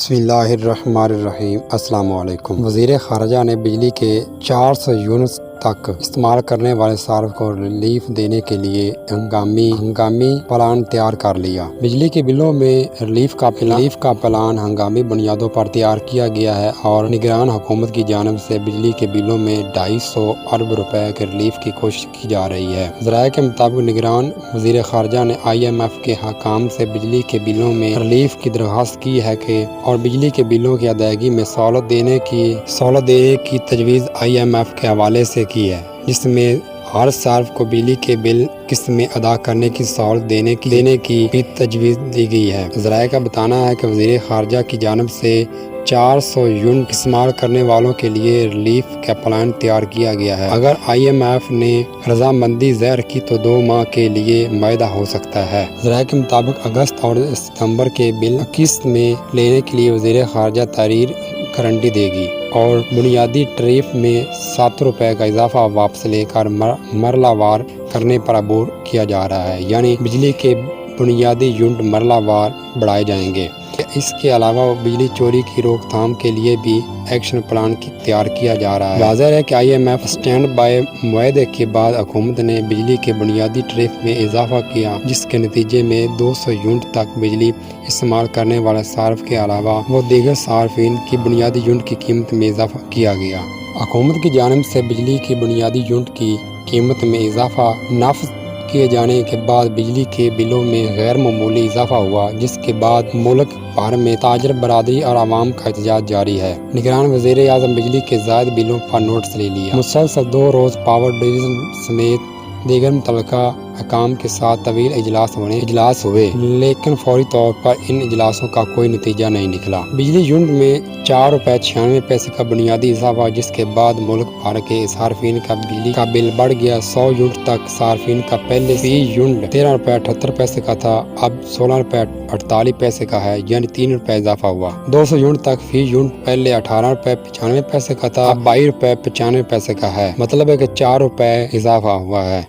بسم اللہ الرحمن الرحیم۔ السلام علیکم۔ وزیر خارجہ نے بجلی کے 400 یونٹس تک استعمال کرنے والے صارف کو ریلیف دینے کے لیے ہنگامی پلان تیار کر لیا۔ بجلی کے بلوں میں ریلیف کا پلان ہنگامی بنیادوں پر تیار کیا گیا ہے اور نگران حکومت کی جانب سے بجلی کے بلوں میں 250 ارب روپے کے ریلیف کی کوشش کی جا رہی ہے۔ ذرائع کے مطابق نگران وزیر خارجہ نے IMF کے حکام سے بجلی کے بلوں میں ریلیف کی درخواست کی ہے اور بجلی کے بلوں کی ادائیگی میں سہولت دینے کی تجویز IMF کے حوالے سے کی ہے، جس میں ہر صارف کو بجلی کے بل قسط میں ادا کرنے کی سہولت دینے کی بھی تجویز دی گئی ہے۔ ذرائع کا بتانا ہے کہ وزیر خارجہ کی جانب سے 400 یونٹ استعمال کرنے والوں کے لیے ریلیف کا پلان تیار کیا گیا ہے۔ اگر IMF نے رضامندی ظاہر کی تو 2 ماہ کے لیے معاہدہ ہو سکتا ہے۔ ذرائع کے مطابق اگست اور ستمبر کے بل قسط میں لینے کے لیے وزیر خارجہ تحریر گارنٹی دے گی اور بنیادی ٹیرف میں 7 روپے کا اضافہ واپس لے کر مرلہ وار کرنے پر عبور کیا جا رہا ہے، یعنی بجلی کے بنیادی یونٹ مرلہ وار بڑھائے جائیں گے۔ اس کے علاوہ بجلی چوری کی روک تھام کے لیے بھی ایکشن پلان تیار کیا جا رہا ہے۔ واضح ہے کہ IMF اسٹینڈ بائی معاہدے کے بعد حکومت نے بجلی کے بنیادی ٹیرف میں اضافہ کیا، جس کے نتیجے میں 200 یونٹ تک بجلی استعمال کرنے والے صارف کے علاوہ وہ دیگر صارفین کی بنیادی یونٹ کی قیمت میں اضافہ کیا گیا۔ حکومت کی جانب سے بجلی کی بنیادی یونٹ کی قیمت میں اضافہ نافذ کیے جانے کے بعد بجلی کے بلوں میں غیر معمولی اضافہ ہوا، جس کے بعد ملک بھر میں تاجر برادری اور عوام کا احتجاج جاری ہے۔ نگران وزیر اعظم بجلی کے زائد بلوں پر نوٹس لے لیا۔ مسلسل 2 روز پاور ڈویژن سمیت دیگر متعلقہ حکام کے ساتھ طویل اجلاس ہوئے، لیکن فوری طور پر ان اجلاسوں کا کوئی نتیجہ نہیں نکلا۔ بجلی یونٹ میں 4 روپے 96 پیسے کا بنیادی اضافہ، جس کے بعد ملک بھر کے صارفین کا بجلی کا بل بڑھ گیا۔ 100 یونٹ تک صارفین کا پہلے فی یونٹ 13 روپے 78 پیسے کا تھا، اب 16 روپے 48 پیسے کا ہے، یعنی 3 روپے اضافہ ہوا۔ 200 یونٹ تک فی یونٹ پہلے 18 روپے 95 پیسے کا تھا، اب 22 روپے 95 پیسے کا ہے، مطلب ہے کہ 4 روپے اضافہ ہوا ہے۔